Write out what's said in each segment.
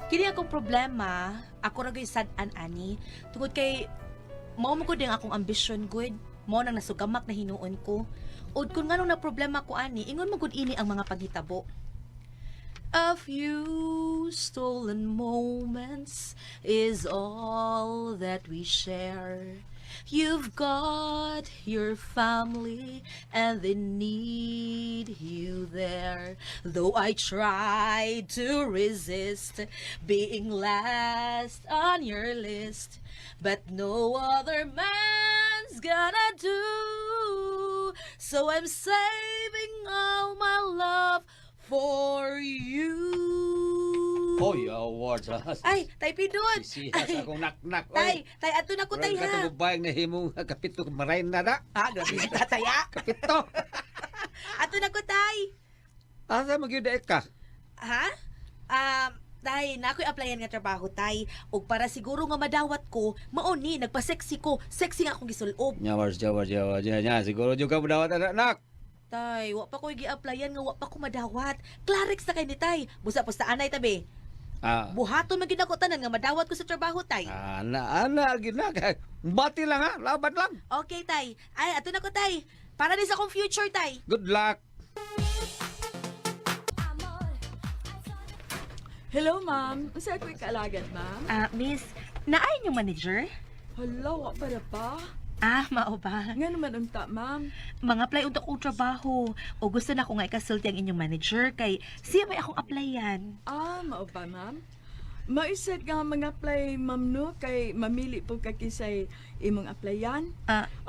Kini akong problema, ako ra gyud sad-an ani tungod kay mao mo gud ang akong ambisyon gud, mao nang nasugamak na hinuon ko. Ud kun nganong na problema ko ani, ingon mo gud ini ang mga paghitabo. A few stolen moments is all that we share. You've got your family and they need you there. Though I tried to resist being last on your list, but no other man's gonna do. So I'm saving all my love for you. Hoy, awards ha. Ay, tay pindot. Sisihas akong nak-nak. Tay, ato na ko tay ha. Katagubay na himong kapito marain na na. Ah, grabe si tatay ha. Kapito. Ato na ko tay. Asa magyuda ka? Ha? Tay, na ako'y applyan nga trabaho, tay. O para siguro nga madawat ko, mauni, nagpa-sexy ko. Sexy nga akong gisulob. Nyawars. Siguro juga mo dawat anak. Tay, wa pa ko'y gi-applyan nga wa pa ko madawat. Clarix na kay ni tay. Busa po sa anay, tabi. Buhaton magin ako tanan nga madawat ko sa trabaho, tay. Ana, ginagay. Bati lang ha, laban lang. Okay, tay. Ay, ato na ko, tay. Para din sa akong future, tay. Good luck. Hello, ma'am. Unsa ako'y kaalagan, ma'am? Miss, naay yung manager? Hala, wa para pa. Mao ba? Nga naman unta, ma'am. Mga apply unta kong trabaho. O gusto na ko nga ikasulti ang inyong manager kay siya may akong applyan. Mao ba, ma'am? Maiset nga mga apply, ma'am, no? Kay mamili po ka kisay imong applyan.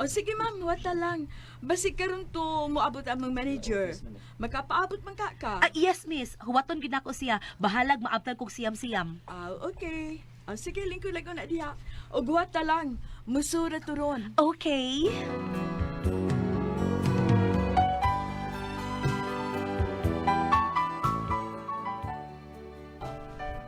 O sige, ma'am, wata lang. Basig karon to moabot among manager. Makapaabot man ka. Yes, miss. Huwaton gid ako siya. Bahalag maabtan kog siyam-siyam. Okay. Sige, lingko lang ko na diha. O wata lang. Musura turon. Okay.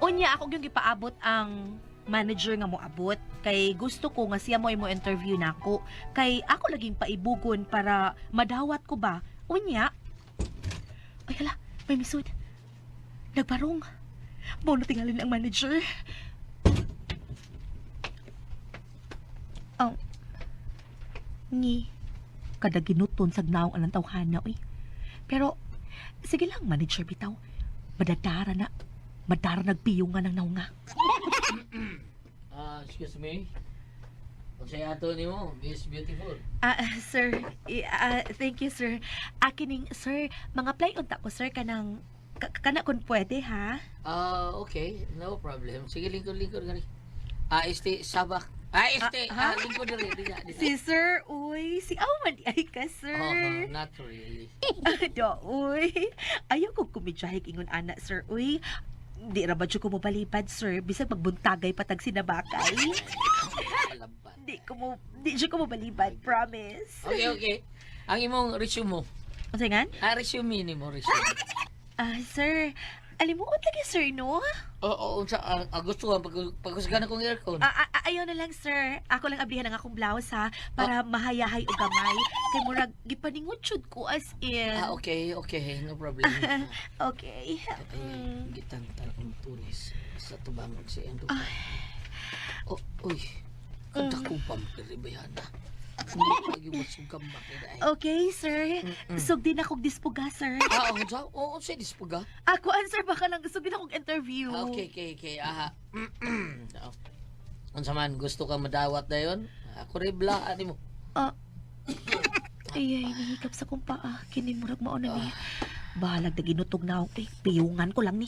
Unya ako yung gipaabot ang manager nga mo abot kay gusto ko nga siya mo interview nako kay ako laging paibugon para madawat ko ba. Unya. Ay hala, may misud. Nagbarong. Mo na tingalin ang manager. Ni kada ginuton sa gnaw anang tawhana oy. Pero sige lang manager bitaw. Madadara nagpiyungan ng naunga. Excuse me. Unsay ato nimo, Miss Beautiful? Sir, thank you sir. Kining sir, mga play unta ko sir kanang kana kun pwede ha. Okay, no problem. Sige lingkod gani. Sabak. Lingkod diri. Si sir, uy, si Awan ay ka sir. Not really. Uy. Ayaw ko kumidjahig ingon ana sir, uy. Di ra ba ko mo balibad sir, bisag magbuntagay patag sinabakay. Laban. Di ko mo balibad, promise. Okay. Ang imong resume mo. Unsay ngan? Resume nimo, resume. Sir, alimuot lagi sir, no? Oo, unsa gusto ko pagkusgan akong aircon. Ayaw na lang, sir. Ako lang ablihan ang akong blouse, ha? Para mahayahay o gamay. Kay murag, gipaningot jud ko as in. Okay. No problem. Okay. Gitantan ang tulis sa tubangon si Endo. Uy. Kadakupam kay bayana. Hindi masugam makina. Okay, sir. Sugdin akong dispuga, sir. Oo, siya dispuga. Ako, sir, baka lang sugdin akong interview. Okay. Unsa man gusto ka madawat dayon? Ako rin blaan mo. Ay, nahikap sa kong paa. Kinimurag mo na ni. Bahalag na ginutog na ako. Piyungan ko lang ni.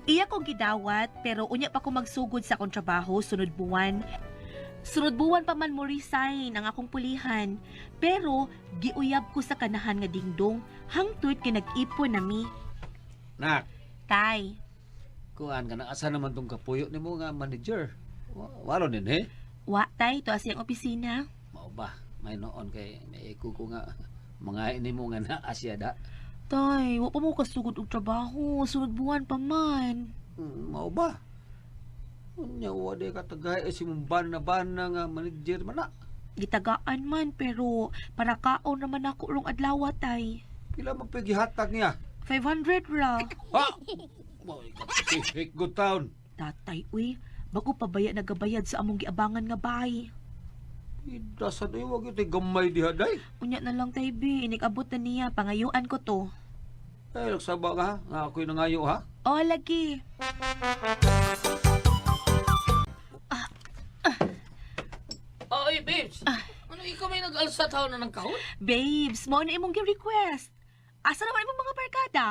Iya kong gidawat, pero unya pa ko magsugod sa akong trabaho sunod buwan. Sunod buwan pa man mo resign ang akong pulihan. Pero, giuyab ko sa kanahan nga dingdong, hangtod kay nag-ipon nami. Nak, Tay, kuan ka na asa naman tong kapuyo nimo nga manager. Walo din wa tay, to asiyang opisina. Mao ba? May noon kay may kuko nga mga ini mo nga na asya da. Tay, wa pa mo kasugod og trabaho. Sunod buwan pa man. Mao ba? Unya wa di ka tagay si mong bana nga manager man na. Gitagaan man, pero para kaon naman ako rong adlaw, tay. Pila magpagihatag niya? 500 ra. Ha? Boy, Pacific Good Town. Tatay, uy, bago pa baya nagabayad sa among giabangan nga bahay. Idasan ay wag ito gamay diha day. Unya na lang, tay, bi. Inig-abot na niya. Pangayuan ko to. Eh, nagsaba ka ha? Nga ako'y nangayo ha? O, lagi. Oy, babes. Ano ikaw may nag-alsa tao na ng kahon? Babes, mo na imong gi-request. Asa naman imong mga barkada?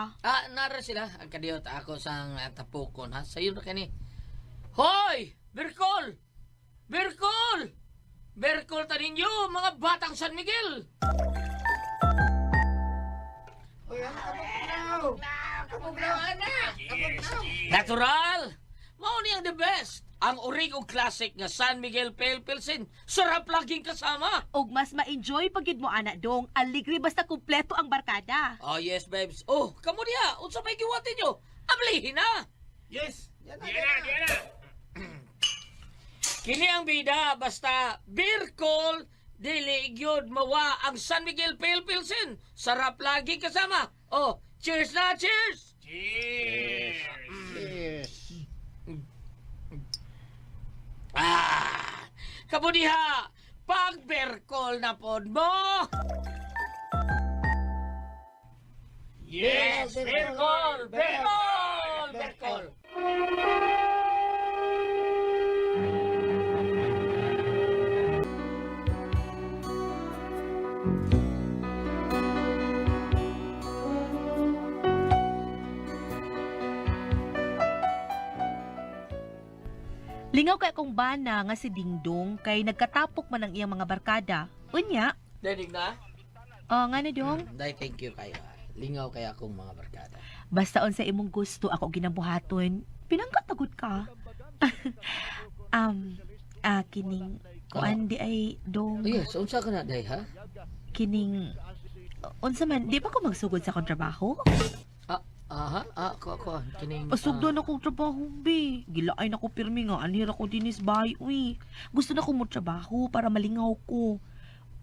Nara sila. Ang kadiyot ako sang tapukon, ha? Sa'yo na kani. Hoy! Berkol! Berkol! Berkol ta ninyo, mga batang San Miguel! Natural! Mao ni ang the best! Ang Origo Classic nga San Miguel Pale Pilsen. Sarap laging kasama! Og mas ma-enjoy pagid mo, anak dong. Aligri basta kumpleto ang barkada. Oh, yes, babes. Oh, kamo diha. Unsa may giwati nyo? Ablihin na! Yes! Diyan na! Kini ang bida, basta beer call, dili gyud mawa ang San Miguel Pale Pilsen. Sarap lagi kasama. Oh, cheers na, cheers! Cheers! Kamo diha, pag beer call na pod mo. Yes! Beer call, beer call, beer call. Lingaw kay akong bana nga si Dingdong kay nagkatapok man ang iyang mga barkada. Unya, Danig na? nga na dong. Dai, thank you kayo. Lingaw kay akong mga barkada. Basta on sa imong gusto ako ginabuhaton, pinangkatagod ka. Kining kuan di ay dong. Oh, yes, unsa ka na, Day, ha? Kining unsa man, di pa ko magsugod sa akong trabaho? Kining... Pasugdo na akong trabaho, be. Gilaay na ko pirmi nga, anhira ko dinis bay, uy. Gusto na ko mo trabaho para malingaw ko.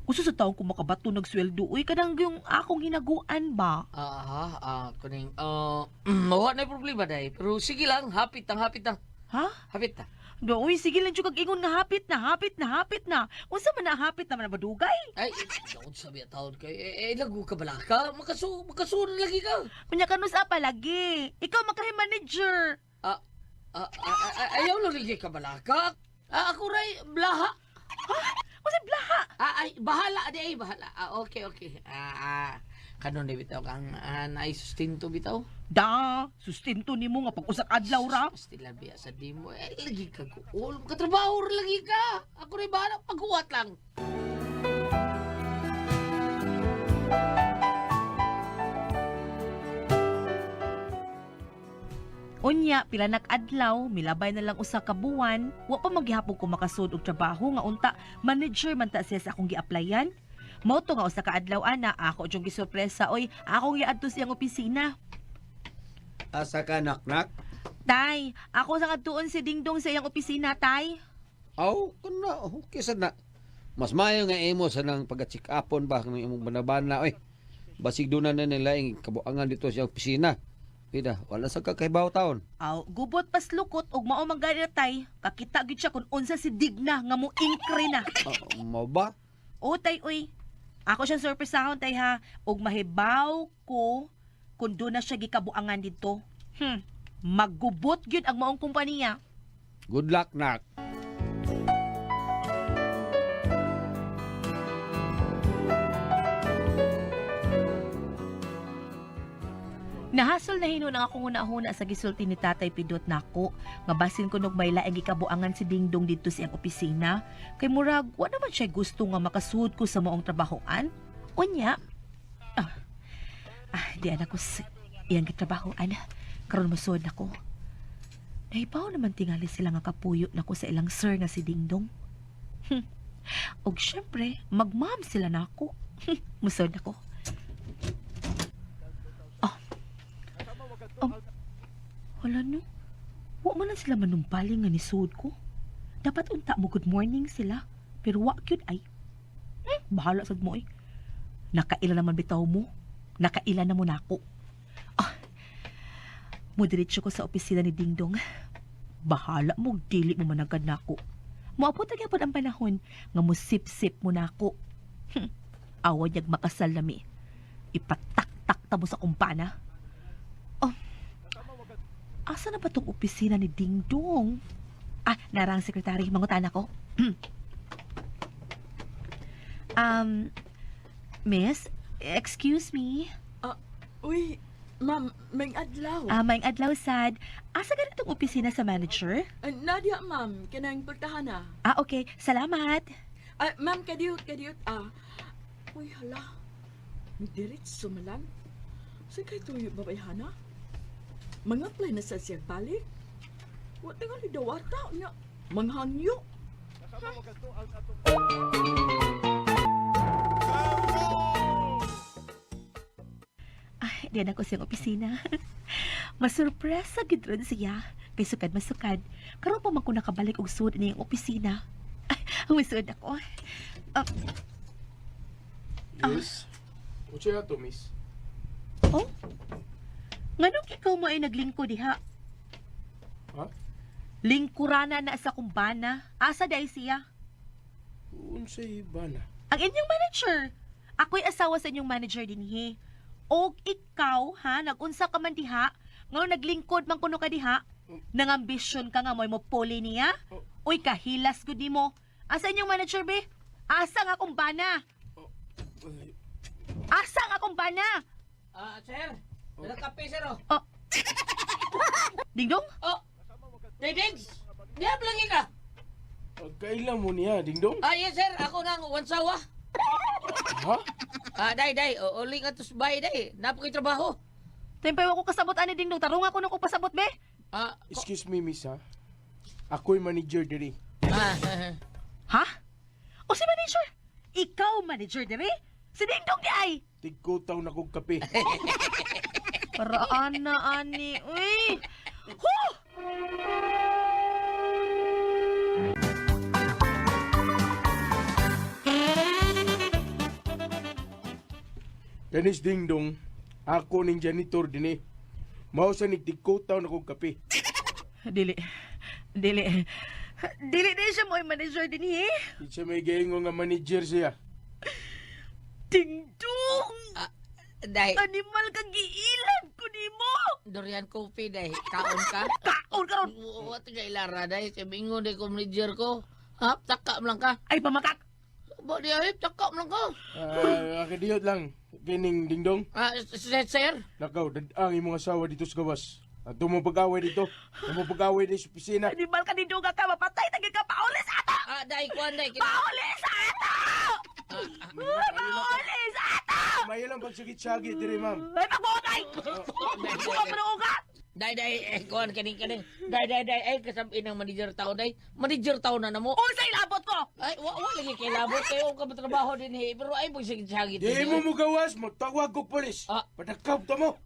Gusto sa taong ko makabato nagsweldo, uy. Kadang yung akong hinaguan ba? Kuning... Mawa na yung problema, Day. Pero sige lang, hapit na. Ha? Hapit na. Do, uy, sige lang yung kag-ingon nga hapit na. Unsa man na hapit naman na badugay? Ay, daon sabi at taon kay. Lagu ka bala ka? Makasuro lagi ka. Kunya kanus apa lagi? Ikaw makahi-manager. Ayaw lang lagi ka bala ka. Ako ray, blaha. Unsa blaha? Ay, bahala. Okay. Kanon na bitaw kang naisustento bitaw. Da, sustento nimo nga pag-usak adlaw ra. Stilan biya sa di mo. Lagi ka kuol. Katrabaho ra lagi ka. Ako ray bahala. Paghuwat lang. Unya, pila nag-adlaw, milabay na lang usa ka buwan, wa pa maghihapon ko makasud og trabaho nga unta manager man ta siya sa akong gi-applyan. Mao to nga usa ka adlaw ana, ako jud gisurpresa, oy, akong giadto siyang opisina. Asa ka naknak? Tay, ako sa kadtuon si Dingdong sa iyang opisina, tay. Aw, kuna, okay sad na. Mas maayo nga imo sa nang pag-check upon ba ng imong banabana oy. Basig doon na nila yung kabuangan dito sa opisina. Pida, wala sa kakaibaw taon. Aw, gubot pas lukot og mao man gani tay. Kakita gid siya kun unsa si Digna nga mo inkre na. Mo ba? O tay, oy. Ako siyang surpresahon tay ha, og mahibaw ko kun doon na siya gikabuangan dito. Maggubot gyud ang maong kumpanya. Good luck, nak. Nahasol na hinunang akong una-huna sa gisulti ni Tatay Pidot nako nga basin ko nog may laing gikabuangan si Dingdong dito sa iyang opisina kay murag wa naman siya gusto nga makasud ko sa maong trabahoan. Unya. Di anak ko sa iyang gitrabahoan. Karon masud nako. Nahibaw naman tingali sila nga kapuyo nako sa ilang sir nga si Dingdong. Og syempre, magmam sila nako. Musod nako. Wala no. Wa man lang sila manumpaling nga ni suod ko. Dapat unta mo good morning sila. Pero wa gyud ay. Bahala sad mo eh. Nakaila naman bitaw mo. Nakaila na mo nako. Mudiretso ko sa opisina ni Dingdong. Bahala mo, dili mo managad nako. Muapot na gyapon ang panahon nga musip-sip mo nako. Awad yag makasal nami. Ipatak-tak ta mo sa kumpana. Asa na ba tong opisina ni Dingdong? Narang sekretary, mangutan ako. Miss, excuse me. Uy, ma'am, may adlaw. Maing adlaw sad. Asa ganitong opisina sa manager? Nadia, ma'am, kinang pultahan na. Okay. Salamat. Ma'am, kadiyot. Uy, hala. May diretso malang. Saan kayo tuyo babayhana? Mga play na sa siya balik? Wa tinggal ni dawata niya. Manghangyo. Diyan ako siyang opisina. Masurpresa gid ron siya. Kay sukad masukad. Karon pa man ko nakabalik og sud niyang opisina. Humisud ako. Yes. Uche ato, miss. Nganong ikaw mo ay naglingkod diha? Ha? Lingkurana na sa kumbana. Asa day siya? Unsay bana? Ang inyong manager. Ako'y asawa sa inyong manager dinhi. Og ikaw, ha, nagunsa ka man diha, nga naglingkod man kuno ka diha, nangambisyon ka nga mo puli niya? Uy, kahilas gud nimo. Asa inyong manager, be? Asa nga kumbana? Asa nga kumbana? Sir. Dalang kape, sir, oh. Dingdong? Digs! Diyan lang ka. Kailan mo niya, Dingdong? Yes, sir. Ako nga, wansawa. Ha? Day. Uli nga to subay, day. Napoy trabaho. Tempay ako kasabot ani Dingdong. Tarong ako nung pasabot, be. Excuse me, miss, ha? Ako'y manager diri. Ha? O si manager? Ikaw manager dire? Si Dingdong di ay? Tigkutaw na kong kape. Paraan na, ani. Uy! Huh! Ganis Dingdong, ako ning janitor din eh. Mao sa nigtigkutaw na kong kape. Dili. Dili din siya mo manager din eh. Isa may gaingo nga manager siya. Dingdong! Day. Animal kang giilan ko ni mo! Durian kopi, day. Kaon ka? Kaon ka ron! What ka ilara, day? Sabingon, day, ko manager ko. Taka mo lang ka. Ay, pamakak! Ba, di ay, taka mo lang ka. Akadiyot lang. Kining Dingdong. Sir? Nakaw, dadang imong asawa dito sa gawas. At mo pag-away dito. Mo pag-away dito sa opisina. Animal ka ni Duga ka, mapatay, tagig ka, pauli sa ato! Day, kuhan, day. Pauli sa ato! Pauli sa ato! May lang pagsagit-sagit diri, ma'am. Ay, pagbuotay! Buka pa ng ugat! Day, kuhan, kaning. Day, kasabihin ng manager tao, day. Manager tao na mo. Unsay labot ko! Ay, wala lagi kilabot kayo ka trabaho din eh. Pero ay mo sagit-sagit. Di mo mo gawas, magtawag ko polis. Padakab ta mo.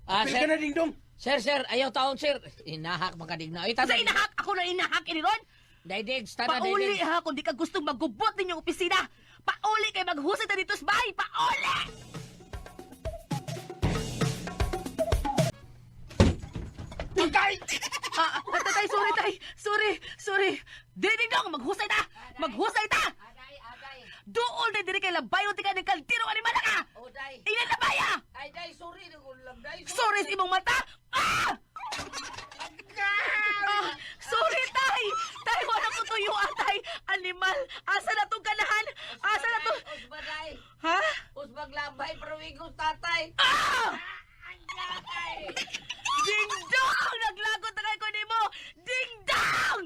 Apil ka na, Dingdong. Sir, ayaw taon, sir. Inahak makadig na. Ay, Sa inahak! Ako na inahak, iniron! Daydig, tada, Pauli daydig. ha, kung di ka gustong maggubot ninyong opisina! Pauli kay maghusay ta dito sa bahay! Pauli! Tay! Tay, sorry, tay! Sorry! Dili dong, maghusay ta! Maghusay ta! Dool na diri kay labayon ti ka ng kaldiro animal ka! Oh, day. Ilan na baya! Ay, day, sorry. Day, Sorry sa imong mata! Sorry, tay! Tay, wala ko tuyuan, tay! Animal! Asa na tong ganahan? Asa na to? Usbaday. Ha? Usbaglabay, parawigos tatay. Ding-dong! Naglagot na kayo ko ni mo! Ding-dong!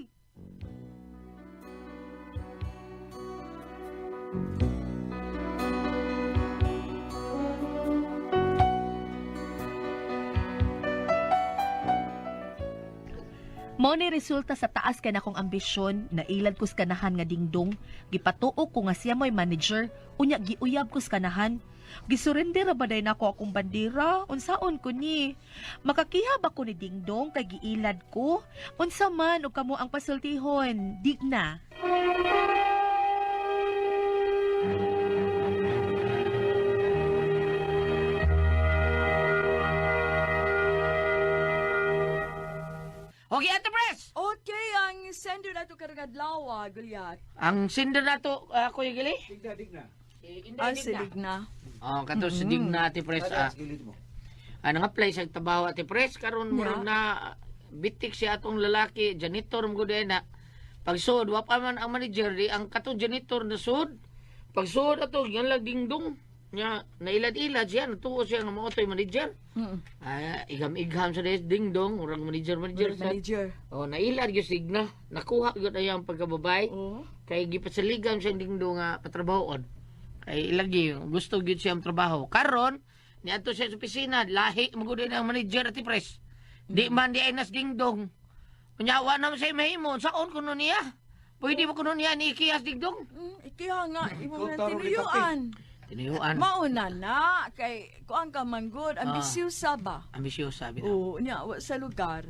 Mao ni resulta sa taas kay nakong ambisyon, nailad ko sa kanahan nga dingdong, gipatuo ko nga siya mo'y manager, unya giuyab ko sa kanahan. Gisurrender ba day nako akong bandera? Unsaon ko ni? Makakihab ako ni dingdong kay giilad ko. Unsa man og kamo ang pasultihon, digna. Okay, Ate Pres! Okay, ang sender na to karagad lawa, Gulyat. Ang sinder na to, Kuya Gili? Ah, silig na. Oh, kato sa digna, Ate Pres. Nang-apply sa trabaho, Ate Pres. Karon mo Yeah. na bitik siya atong lalaki, janitor mo gud na. Pagsuod, wa pa man ang manager, di ang kato janitor na suod. Pagsuod ato, yan lang dingdong. Nya, nailad-ilad siya, natuo siya ng mga otoy manager. Igam-igam sa des dingdong, urang manager sa. Manager. Oh, nailad gyud signa. Nakuha gyud ayang pagkababay. Oh. Kay gipasaligam siya dingdong nga patrabahoon. Kay ilagi gusto gyud siya ang trabaho. Karon ni adto siya sa opisina, lahi mo gud ang manager at pres. Di man di ay nas dingdong. Kunyawa na siya mahimo, saon kuno niya? Pwede mo kuno niya ni ikiyas dingdong? Ikiha nga, imo na tarong tinuyuan. Tinuyuan. Mauna na, kay kuang ka manggod, ambisyosa ba? Ambisyoso sabi na. Oo, niya, wa sa lugar.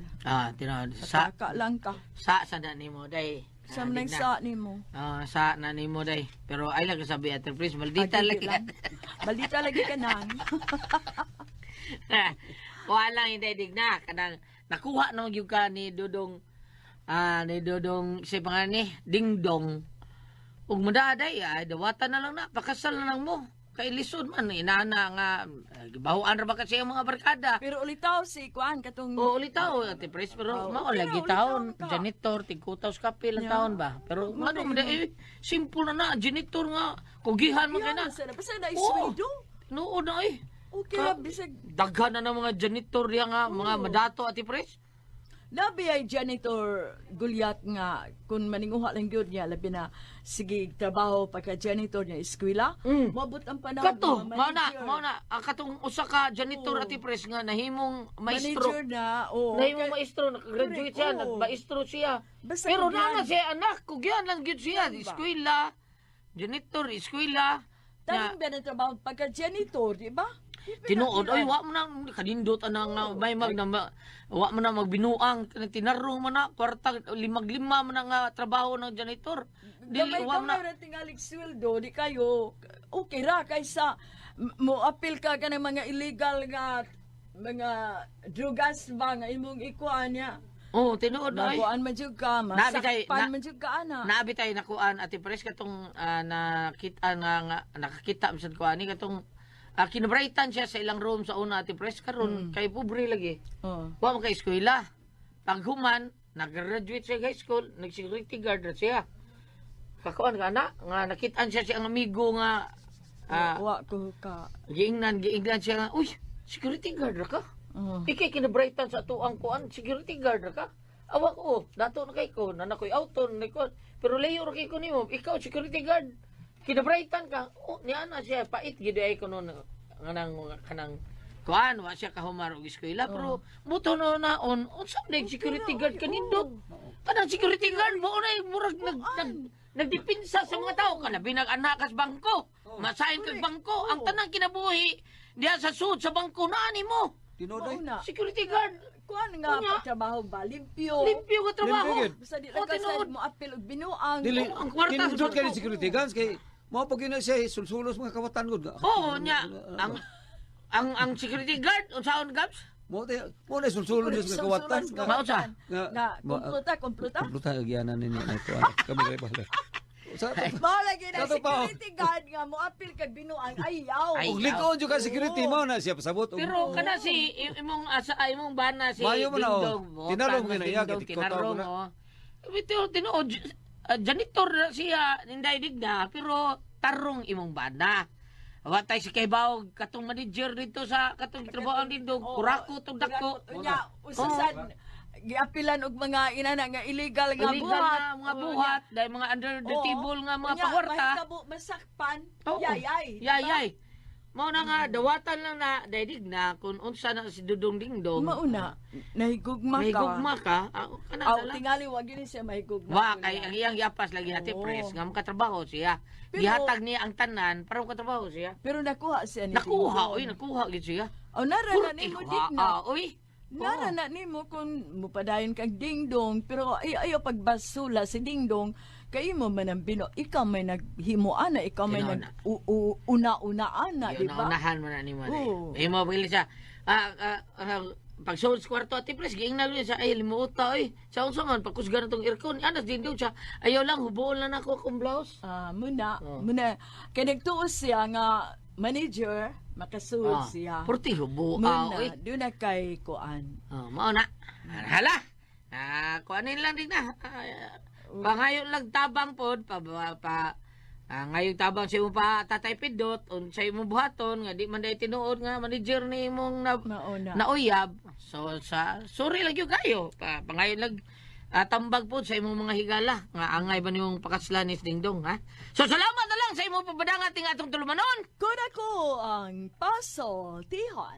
Tinawag sa Sa lang ka. sa na nimo day. Sa nang sa ni mo. Sa na nimo day. Pero ay lang sabi at pres, maldita lagi. Balita lagi ka nang. Kuha lang hindi digna kanang nakuha nang gyud ka ni Dodong si pangalan ni Dingdong. Ug madaday ay dawatan na lang na pakasal na lang mo. Kay lisod man inana nga gibahuan ra ba kasi ang mga barkada. Pero ulitaw si kuan katong O ulitaw ate pres pero mao okay, lagi ulitaw taon ka. janitor tigkutaw sa kapil ang Yeah. taon ba. Pero ano man simple na janitor nga kugihan mo kay na. Basta na iswido. Noon na Okay ra bisag daghan na ng mga janitor diya nga mga madato ate pres. labi ay janitor Gulyat nga kun maninguha lang gyud niya labi na sige trabaho pagka janitor niya eskwela. Mabot ang panahon. Kato, nga manager. mao na ang katong usa ka janitor Oo. ate pres nga nahimong maestro. Manager na. Oo. Nahimong maestro, nakagraduate siya, Correct, oo. nagmaestro siya. Basta Pero kugyan. na siya anak, kugyan lang gyud siya, Yan ba? eskwela, janitor, eskwela. Tanong ba ng trabaho pagka janitor, di ba? Tinuod, oy, wa mo na kanindot anang na may wa mo na magbinuang tinarong mo na kwarta limag-lima mo na nga trabaho ng janitor. Gamay wa mo ka na na tingalig sweldo, di kayo okay ra kaysa mo appeal ka ng mga illegal nga mga drugas ba nga imong ikuan niya. oh, tinuod ay. Nakuan man jud ka, masakpan man jud ka ana. Naabi tayo nakuan ati pres katong nakita nga nakakita misad ko ani katong kinabrightan siya sa ilang room sa una ati pres karon kay pobre lagi. Oh. Wa mo kay eskwela. Paghuman, nag-graduate siya high school, nag-security guard na siya. Kakuan ka na, nga nakitaan siya siyang amigo nga Wa ko ka. giingnan siya nga, uy, security guard ra ka? Oh. Ikay kinabrightan sa tuang kuan, security guard ra ka? Awa ko, dato na kay ko, nanakoy auto, nanakoy, pero layo ra kay ko nimo, ikaw security guard. Kinabrightan ka, oh, niya na siya, pait, gid ay ko nun, kanang kuan, wa siya kahumar og eskwela, pero buto no naon, unsa na security guard kanindot? Kanang security guard mo na murag nagdipinsa sa mga tao, kalabi nag-anakas bangko, masahin kag bangko, ang tanang kinabuhi, diya sa sud sa bangko na mo. Tinoday. Mauna. Security guard, Kuan nga Unya. trabaho ba limpyo. limpyo ka trabaho. Limpyo, Basta di O, lang ka tinuod. mo appeal og binuang. Dili, ang kwarta sa kinudot ka bangko. ni security guards kay mao pag yun siya sulsulos mga kawatan gud. Oo, nya, ang security guard, unsaon gaps? Mo na sulsulos mga kawatan. Mausa? Nga, kompluta. Kompluta agyanan ni ko. Kami kay pala. Sa Mao lagi na Kato pa, oh. security guard nga mo appeal kag binuang ayaw. Ay, og likod jud ka security mo na siya pasabot. Pero kana si imong imong bana si Mayo mo na, oh. Dingdong. Tinarong tama, mo na iya, Dingdong, kitikot tinarong ako na. oh. Bito tinuod janitor na siya ninday digda pero tarong imong bana. Wa tay si Kaybaw katong manager dito sa katong trabaho dito kurako tong dako. Unya, usasan giapilan og mga inana nga illegal nga Illegal buhat. nga mga buhat, dahil mga under the Oo. table nga mga Unya, pagwarta. mahitabo masakpan. Oo. Yayay. Yayay. Mao na nga dawatan lang na daidig na kung unsa na si Dudong Dingdong. Mauna, nahigugma May ka. gugma ka. Kana Aw, na lang. tingali wag yun siya mahigugma. Wa kay ang iyang yapas lagi hati Oo. press nga makatrabaho siya. Pero- Gihatag niya ang tanan para makatrabaho siya. Pero nakuha siya ni Nakuha, Dingdong. oy, nakuha gid siya. O narana ni mo dig na. Oy. Narana ni mo kung mupadayon kag Dingdong. Pero ayo pagbasula si Dingdong. Kayo mo man ang bino. Ikaw may naghimuan na. Ikaw may Tinauna. una-unaan na, di Yun, ba? naunahan mo na ni mo. Oo. Mo bili siya. Pag sa kwarto ati pres giing na siya ay limuta oy. Sa unsa man pagkusgan natong aircon anas din daw siya. Ayaw lang hubuon lang ako akong blouse. Muna. Oh. Muna. Kaya nagtuos siya nga manager. Makasuod siya. Purti hubo Muna. oy. Doon na kay Kuan. Mao na. Hala. Kuanin lang din na. Pangayon lang tabang pod ngayong tabang sa imo pa tatay pidot on sa imo buhaton nga di man day tinuod nga manager ni imong Mauna. nauyab. So sorry lang yung kayo. Pangayon lang tambag po sa imong mga higala nga angay ba niyong pakaslanis Dingdong ha. So salamat na lang sa imong pabadangat ting atong tulumanon. Kung ako ang Paso Tihon.